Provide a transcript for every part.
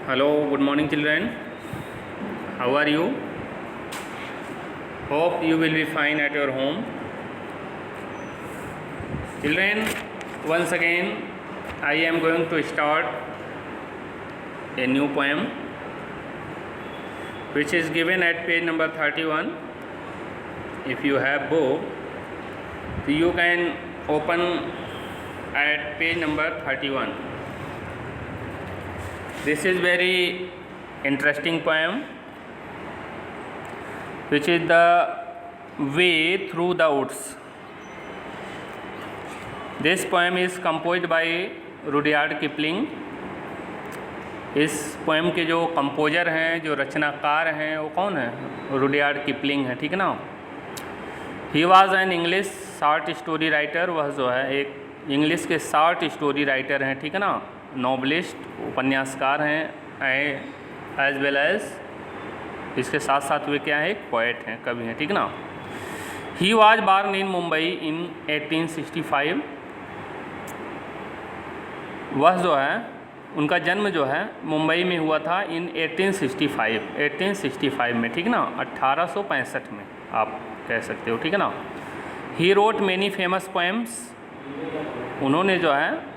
Hello, good morning children. How are you? Hope you will be fine at your home. Children, once again I am going to start a new poem which is given at page number 31. If you have book, so you can open at page number 31. This is very interesting poem which is the way through the woods. This poem is composed by Rudyard Kipling. इस poem के जो composer हैं, जो रचनाकार हैं, वो कौन है? रुडयार्ड किपलिंग है, ठीक है ना. He was an English short story writer. वह जो है एक इंग्लिश के शॉर्ट स्टोरी राइटर हैं, ठीक है ना. नॉवलिस्ट, उपन्यासकार हैं, एज वेल एज इसके साथ साथ वे क्या है, एक पोएट हैं, कवि हैं, ठीक है ना. He was born in Mumbai in 1865. वह जो है उनका जन्म जो है मुंबई में हुआ था इन 1865 में, ठीक है ना. 1865 में आप कह सकते हो, ठीक है ना. He wrote many famous poems. उन्होंने जो है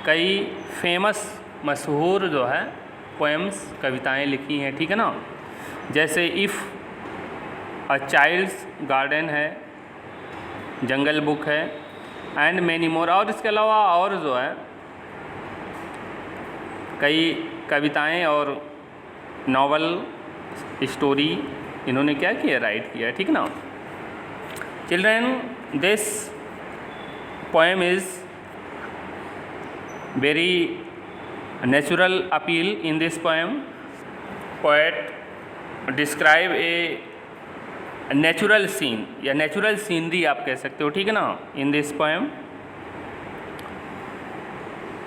कई फेमस, मशहूर जो है पोएम्स, कविताएं लिखी हैं, ठीक है ना. जैसे इफ़ अ चाइल्ड्स गार्डन है, जंगल बुक है, एंड मैनी मोर. और इसके अलावा और जो है कई कविताएं और नावल, स्टोरी इन्होंने क्या किया, राइट किया है, ठीक ना. Children, this poem is very natural appeal. In this poem, poet describe a natural scene या natural scenery आप कह सकते हो, ठीक है ना, in this poem.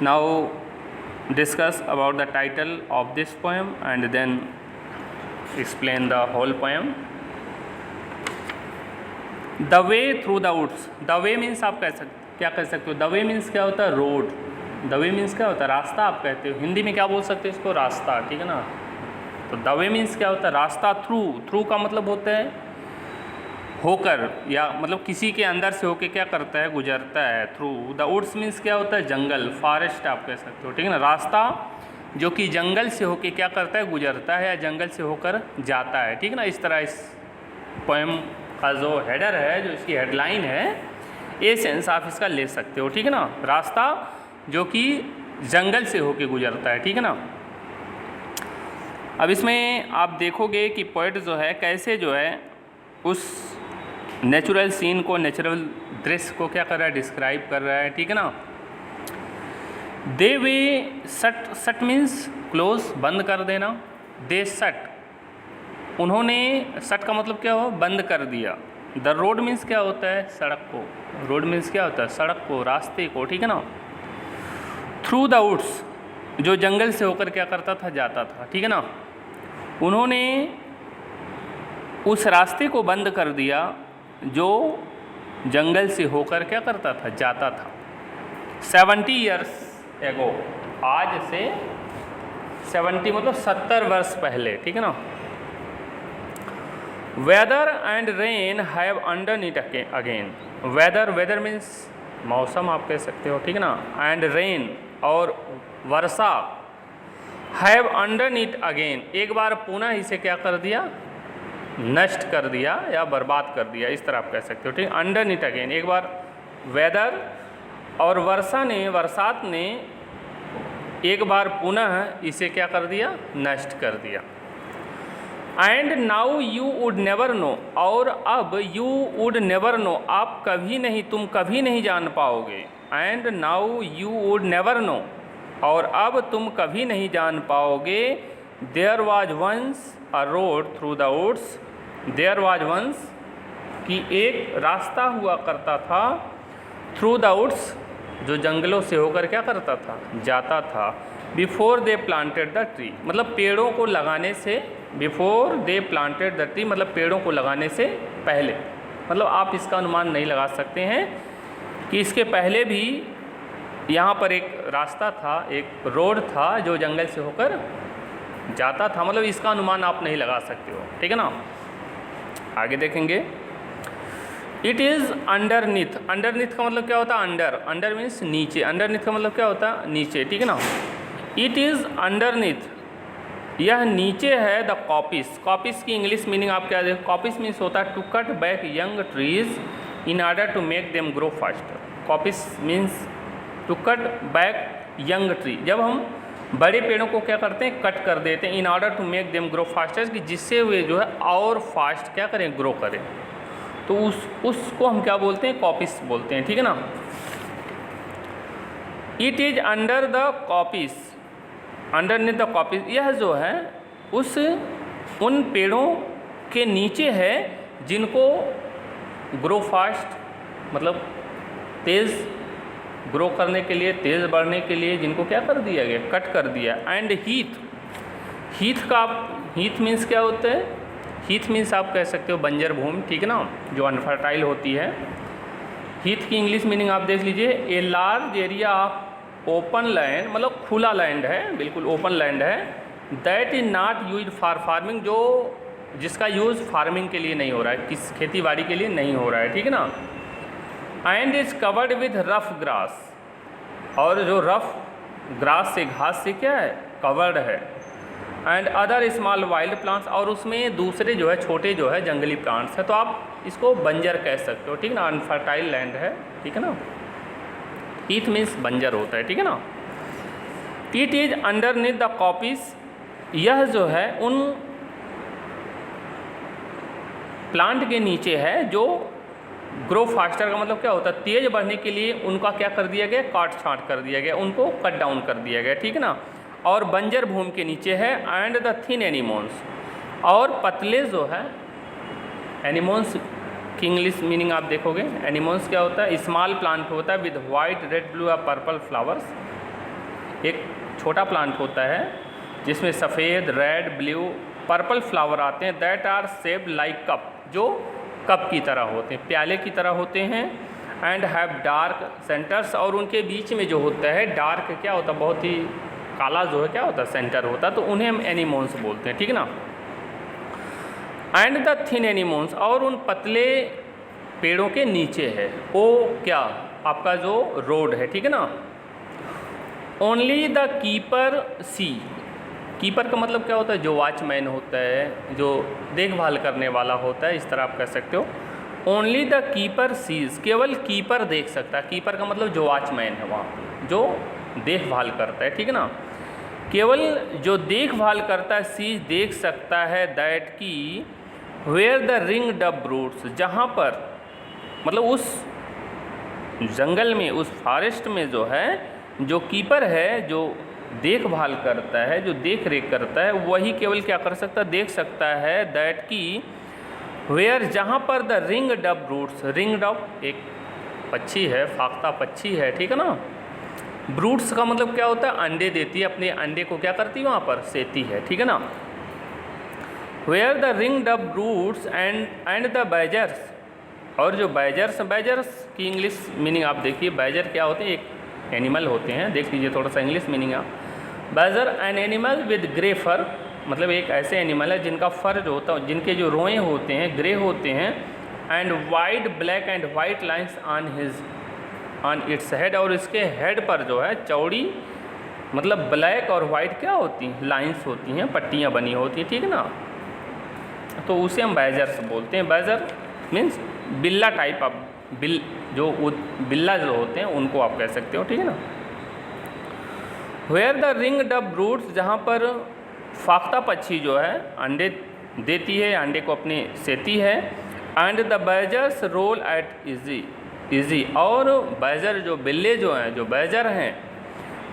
Now discuss about the title of this poem and then explain the whole poem. The way through the woods. The way means आप क्या कह सकते हो? The way means क्या होता है? रोड. द वे मीन्स क्या होता है? रास्ता आप कहते हो. हिंदी में क्या बोल सकते हो इसको? रास्ता, ठीक है ना. तो द वे मीन्स क्या होता है? रास्ता. थ्रू का मतलब होता है होकर, या मतलब किसी के अंदर से होके क्या करता है, गुजरता है. थ्रू द वुड्स मीन्स क्या होता है? जंगल, फॉरेस्ट आप कह सकते हो, ठीक है ना. रास्ता जो कि जंगल से होके क्या करता है, गुजरता है, या जंगल से होकर जाता है, ठीक है ना. इस तरह इस पोएम का जो हेडर है, जो इसकी हेडलाइन है, ये सेंस आप इसका ले सकते हो, ठीक है ना. रास्ता जो कि जंगल से होके गुजरता है, ठीक है ना. अब इसमें आप देखोगे कि पोएट जो है कैसे जो है उस नेचुरल सीन को, नेचुरल दृश्य को क्या कर रहा है, डिस्क्राइब कर रहा है, ठीक है ना. दे वे सट मीन्स क्लोज, बंद कर देना. दे सट, उन्होंने, सट का मतलब क्या हो, बंद कर दिया. द रोड मीन्स क्या होता है, सड़क को. रोड मीन्स क्या होता है, सड़क को, रास्ते को, ठीक है ना. थ्रू द वुड्स, जो जंगल से होकर क्या करता था, जाता था, ठीक है ना. उन्होंने उस रास्ते को बंद कर दिया जो जंगल से होकर क्या करता था, जाता था. 70 ईयर्स एगो, आज से 70 मतलब 70 वर्ष पहले, ठीक है ना. Weather and rain have underneath again. Weather means मौसम आप कह सकते हो, ठीक है ना. एंड रेन और वर्षा, हैव अंडरनीथ अगेन, एक बार पुनः इसे क्या कर दिया, नष्ट कर दिया या बर्बाद कर दिया, इस तरह आप कह सकते हो, ठीक है. अंडरनीथ अगेन, एक बार वेदर और वर्षा ने, बरसात ने एक बार पुनः इसे क्या कर दिया, नष्ट कर दिया. And now you would never know, और अब यू वुड नेवर नो, आप कभी नहीं, तुम कभी नहीं जान पाओगे. And now you would never know, और अब तुम कभी नहीं जान पाओगे. There was once a road through the woods. There was once, कि एक रास्ता हुआ करता था, थ्रू द वुड्स, जो जंगलों से होकर क्या करता था, जाता था. Before they planted the tree, मतलब पेड़ों को लगाने से, before they planted the tree मतलब पेड़ों को लगाने से पहले. मतलब आप इसका अनुमान नहीं लगा सकते हैं कि इसके पहले भी यहाँ पर एक रास्ता था, एक रोड था जो जंगल से होकर जाता था, मतलब इसका अनुमान आप नहीं लगा सकते हो, ठीक है ना। आगे देखेंगे, इट इज़ अंडरनीथ। अंडरनीथ का मतलब क्या होता है? अंडर, अंडर मीन्स नीचे, अंडरनीथ का मतलब क्या होता है? नीचे, ठीक है ना। इट इज़ अंडरनीथ, यह नीचे है द कॉपिस। कॉपिस की इंग्लिश मीनिंग आप क्या देखें? कॉपिस मीन्स होता है to cut back young trees in order to make them grow faster. Coppice means to cut back young tree, जब हम बड़े पेड़ों को क्या करते हैं? कट कर देते हैं, in order to make them grow faster, कि जिससे वे जो है और फास्ट क्या करें? ग्रो करें। तो उसको हम क्या बोलते हैं? कॉपिस बोलते हैं, ठीक है ना। It is under the coppice, underneath the coppice, यह जो है उन पेड़ों के नीचे है जिनको ग्रो फास्ट, मतलब तेज़ ग्रो करने के लिए, तेज़ बढ़ने के लिए जिनको क्या कर दिया गया? कट कर दिया। एंड हीथ, हीथ मीन्स क्या होता है? हीथ मीन्स आप कह सकते हो बंजर भूमि, ठीक है ना, जो अनफर्टाइल होती है। हीथ की इंग्लिश मीनिंग आप देख लीजिए, a large area of open land, मतलब खुला लैंड है, बिल्कुल ओपन लैंड है, that is not use for farming, जो जिसका यूज़ फार्मिंग के लिए नहीं हो रहा है, किस खेती बाड़ी के लिए नहीं हो रहा है, ठीक है ना। And is covered with rough grass, और जो रफ ग्रास से, घास से क्या है? कवर्ड है। And other small wild plants, और उसमें दूसरे जो है छोटे जो है जंगली प्लांट्स है, तो आप इसको बंजर कह सकते हो, ठीक है ना, अनफर्टाइल लैंड है, ठीक है ना। हीथ मीन्स बंजर होता है, ठीक है ना। It is underneath the coppice, यह जो है उन प्लांट के नीचे है जो ग्रो फास्टर का मतलब क्या होता है? तेज बढ़ने के लिए उनका क्या कर दिया गया? काट छाँट कर दिया गया, उनको कट डाउन कर दिया गया, ठीक है ना। और बंजर भूमि के नीचे है। एंड द थिन एनिमोन्स, और पतले जो है, एनिमोन्स की इंग्लिश मीनिंग आप देखोगे, एनिमोन्स क्या होता है? स्मॉल प्लांट होता है विद वाइट, रेड, ब्लू या पर्पल फ्लावर्स। एक छोटा प्लांट होता है जिसमें सफ़ेद, रेड, ब्लू, पर्पल फ्लावर आते हैं, that are shaped like cup, जो कप की तरह होते हैं, प्याले की तरह होते हैं। एंड हैव डार्क सेंटर्स, और उनके बीच में जो होता है डार्क क्या होता है? बहुत ही काला जो है क्या होता है? सेंटर होता है, तो उन्हें हम एनिमोन्स बोलते हैं, ठीक है ना। एंड द थिन एनिमोन्स, और उन पतले पेड़ों के नीचे है वो क्या? आपका जो रोड है, ठीक है ना। Only the keeper see, keeper का मतलब क्या होता है? जो वॉचमैन होता है, जो देखभाल करने वाला होता है, इस तरह आप कह सकते हो। ओनली द कीपर सीज, केवल कीपर देख सकता है। कीपर का मतलब जो वॉचमैन है वहाँ पे, जो देखभाल करता है, ठीक है ना। केवल जो देखभाल करता है सीज देख सकता है, दैट की where the ring dove roots, जहाँ पर मतलब उस जंगल में, उस फॉरेस्ट में जो है, जो कीपर है, जो देखभाल करता है, जो देख रेख करता है, वही केवल क्या कर सकता है? देख सकता है, दैट की वेयर, जहाँ पर the ring dove roots, ring dove एक पक्षी है, फाख्ता पक्षी है, ठीक है ना। ब्रूट्स का मतलब क्या होता है? अंडे देती है, अपने अंडे को क्या करती है? वहाँ पर सेती है, ठीक है ना। Where the ring dove roots and the badgers, और जो बैजर्स की इंग्लिश मीनिंग आप देखिए, बैजर क्या होते हैं? एक एनिमल होते हैं, देख लीजिए थोड़ा सा इंग्लिश मीनिंग आप। Badger an animal with grey fur, मतलब एक ऐसे एनिमल है जिनका फर जो होता है, जिनके जो रोएं होते हैं ग्रे होते हैं, and white, black and white lines on its head, और इसके हेड पर जो है चौड़ी, मतलब ब्लैक और वाइट क्या होती हैं? लाइन्स होती हैं, पट्टियाँ बनी होती हैं, ठीक है ना। तो उसे हम बैजर्स बोलते हैं। बैजर मीन्स बिल्ला टाइप, आप जो बिल्ला जो होते हैं उनको आप कह सकते हो, ठीक है ना। Where the ring dove roots, जहाँ पर फाख्ता पक्षी जो है अंडे देती है, अंडे को अपने सेती है। And the badgers roll at easy, और बैजर जो बिल्ले जो हैं, जो बैजर हैं,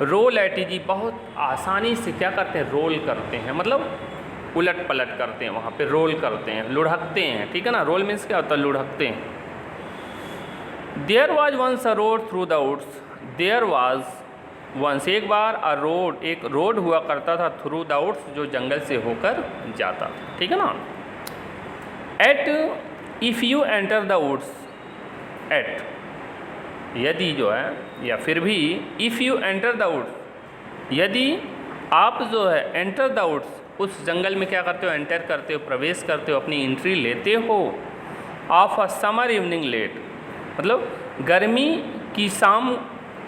रोल एट इजी, बहुत आसानी से क्या करते हैं? रोल करते हैं, मतलब उलट पलट करते हैं, वहाँ पे रोल करते हैं, लुढ़कते हैं, ठीक है ना। रोल मीन्स क्या होता है? लुढ़कते हैं। There was once a road through the woods, there was once, एक बार, अ रोड, एक रोड हुआ करता था, थ्रू द वुड्स, जो जंगल से होकर जाता, ठीक है ना। Yet if you enter the woods, yet यदि जो है, या फिर भी, if you enter the woods, यदि आप जो है एंटर द वुड्स उस जंगल में क्या करते हो, एंटर करते हो, प्रवेश करते हो, अपनी एंट्री लेते हो of a summer evening late, मतलब गर्मी की शाम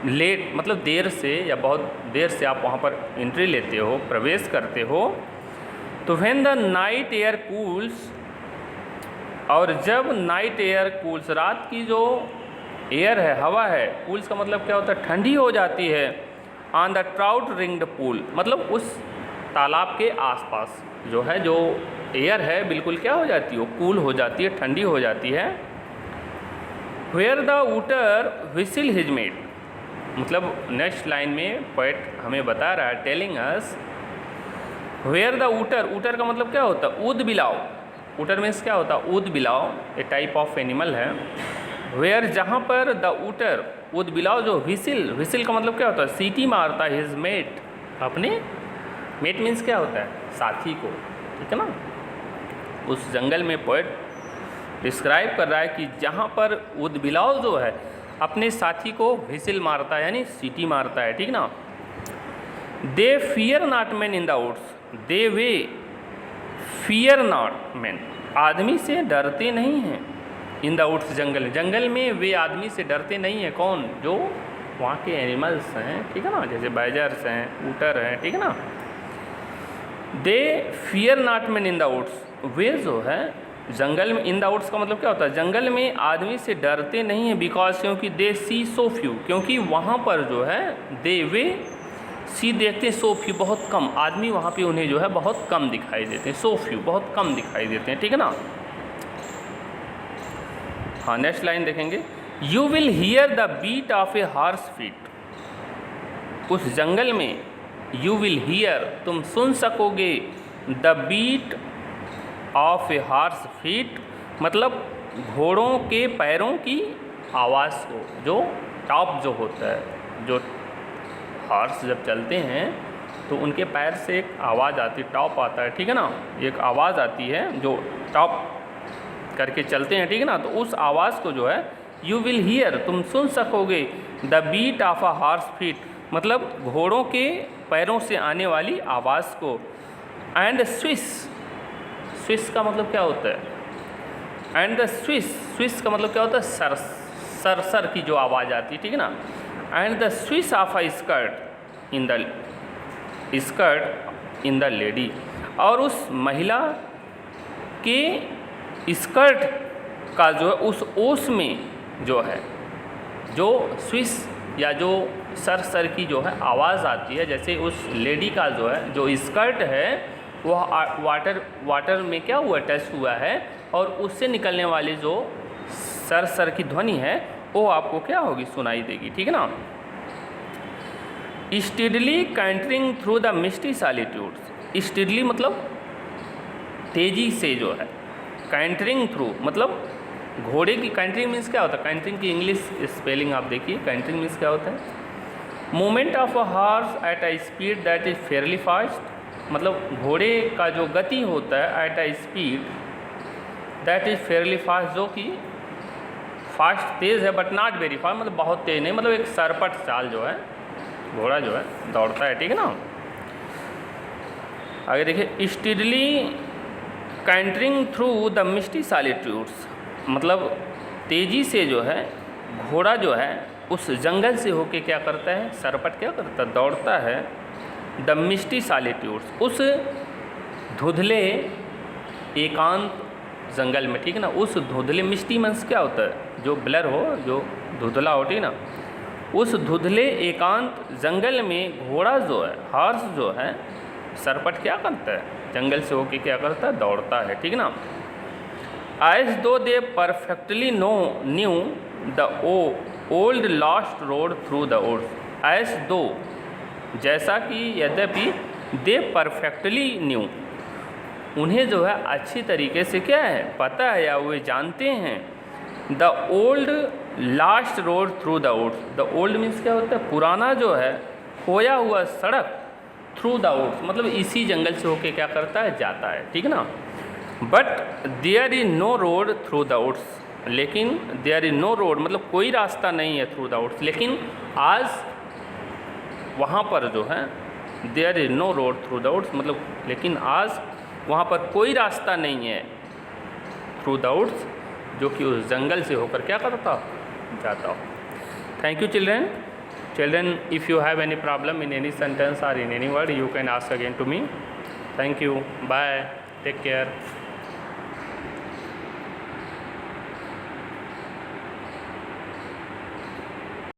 लेट, मतलब देर से या बहुत देर से आप वहाँ पर एंट्री लेते हो, प्रवेश करते हो। तो when the night air cools, और जब नाइट एयर कूल्स, रात की जो एयर है, हवा है, कूल्स का मतलब क्या होता है, ठंडी हो जाती है, on the trout ringed pool, मतलब उस तालाब के आसपास जो है, जो एयर है बिल्कुल क्या हो जाती है, वो कूल हो जाती है, ठंडी हो जाती है। Where the otter whistle his mate, मतलब नेक्स्ट लाइन में पोएट हमें बता रहा है, telling us where the otter, otter का मतलब क्या होता है, ऊद बिलाव, ऊटर मीन्स क्या होता है, ऊद बिलाव, ए टाइप ऑफ एनिमल है। वेयर, जहाँ पर द ऊटर, ऊद बिलाव जो विसिल, विसिल का मतलब क्या होता है, सीटी मारता है, हिज मेट, अपने मेट मीन्स क्या होता है, साथी को, ठीक है ना। उस जंगल में पोएट डिस्क्राइब कर रहा है कि जहाँ पर ऊद बिलाव जो है अपने साथी को विसिल मारता है, यानी सीटी मारता है, ठीक ना। They fear not man in the woods, they वे फियर नॉट मैन, आदमी से डरते नहीं हैं, इन द वुड्स, जंगल, जंगल में वे आदमी से डरते नहीं हैं, कौन, जो वहाँ के एनिमल्स हैं, ठीक है ना, जैसे बैजर्स हैं, ऊटर हैं, ठीक है ना। They fear not man in the woods, वे जो है जंगल में, इन द वुड्स का मतलब क्या होता है, जंगल में आदमी से डरते नहीं हैं, बिकॉज, क्योंकि दे सी सो फ्यू, क्योंकि वहाँ पर जो है, दे वे सी देखते हैं, सो फ्यू बहुत कम, आदमी वहाँ पे उन्हें जो है बहुत कम दिखाई देते हैं, सो फ्यू बहुत कम दिखाई देते हैं, ठीक है ना। हाँ, नेक्स्ट लाइन देखेंगे, you will hear the beat of a horse feet, उस जंगल में यू विल हियर, तुम सुन सकोगे, the beat of a horse feet, मतलब घोड़ों के पैरों की आवाज़ को, जो टॉप जो होता है, जो हॉर्स जब चलते हैं तो उनके पैर से एक आवाज़ आती है, टॉप आता है, ठीक है ना, एक आवाज़ आती है जो टॉप करके चलते हैं, ठीक है ना। तो उस आवाज़ को जो है यू विल हियर, तुम सुन सकोगे, the beat of a horse feet, मतलब घोड़ों के पैरों से आने वाली आवाज़ को। एंड स्विस, स्विस का मतलब क्या होता है, एंड द स्विस, स्विस का मतलब क्या होता है, सर सर सर की जो आवाज़ आती है, ठीक है ना। And the Swiss of a skirt in the, skirt in the lady, और उस महिला के स्कर्ट का जो है, उस ओस में जो है, जो स्विस या जो सर सर की जो है आवाज़ आती है, जैसे उस लेडी का जो है, जो स्कर्ट है वह वाटर में क्या हुआ, टच हुआ है, और उससे निकलने वाली जो सर सर की ध्वनि है वो आपको क्या होगी, सुनाई देगी, ठीक है ना। Steadily cantering through the misty solitudes, steadily मतलब तेज़ी से जो है, कैंटरिंग थ्रू मतलब घोड़े की, कैंटरिंग मीन्स क्या होता है, कैंटरिंग की इंग्लिश स्पेलिंग आप देखिए, कैंटरिंग मीन्स क्या होता है, movement of a horse at a speed that is Fairlie fast, मतलब घोड़े का जो गति होता है at a speed that is Fairlie fast, जो कि फास्ट तेज़ है बट नॉट वेरी फास्ट, मतलब बहुत तेज़ नहीं, मतलब एक सरपट चाल जो है घोड़ा जो है दौड़ता है, ठीक है ना। आगे देखिए, steadily cantering through the misty solitudes, मतलब तेज़ी से जो है घोड़ा जो है उस जंगल से होके क्या करता है, सरपट क्या करता है, दौड़ता है, द मिस्टी सॉलिट्यूड्स, उस धुंधले एकांत जंगल में, ठीक है ना। उस धुंधले, मिस्टी मीन्स क्या होता है, जो ब्लर हो, जो धुंधला हो, ठीक है ना। उस धुंधले एकांत जंगल में घोड़ा जो है, हॉर्स जो है, सरपट क्या करता है, जंगल से होके क्या करता है, दौड़ता है, ठीक है ना। As though they perfectly knew the old lost road through the woods, as though, जैसा कि यद्यपि, दे परफेक्टली न्यू, उन्हें जो है अच्छी तरीके से क्या है, पता है या वे जानते हैं, the old last road through the woods, the old means क्या होता है, पुराना जो है खोया हुआ सड़क, थ्रू द वुड्स मतलब इसी जंगल से होके क्या करता है, जाता है, ठीक है ना। But there is no road through the woods, लेकिन देयर इज नो रोड मतलब कोई रास्ता नहीं है थ्रू द वुड्स, लेकिन आज वहाँ पर जो है there is no road through the woods, मतलब लेकिन आज वहाँ पर कोई रास्ता नहीं है थ्रू द वुड्स, जो कि उस जंगल से होकर क्या करता जाता हो। Thank you children. Children, if you have any problem in any sentence or in any word, you can ask again to me. Thank you. Bye. Take care.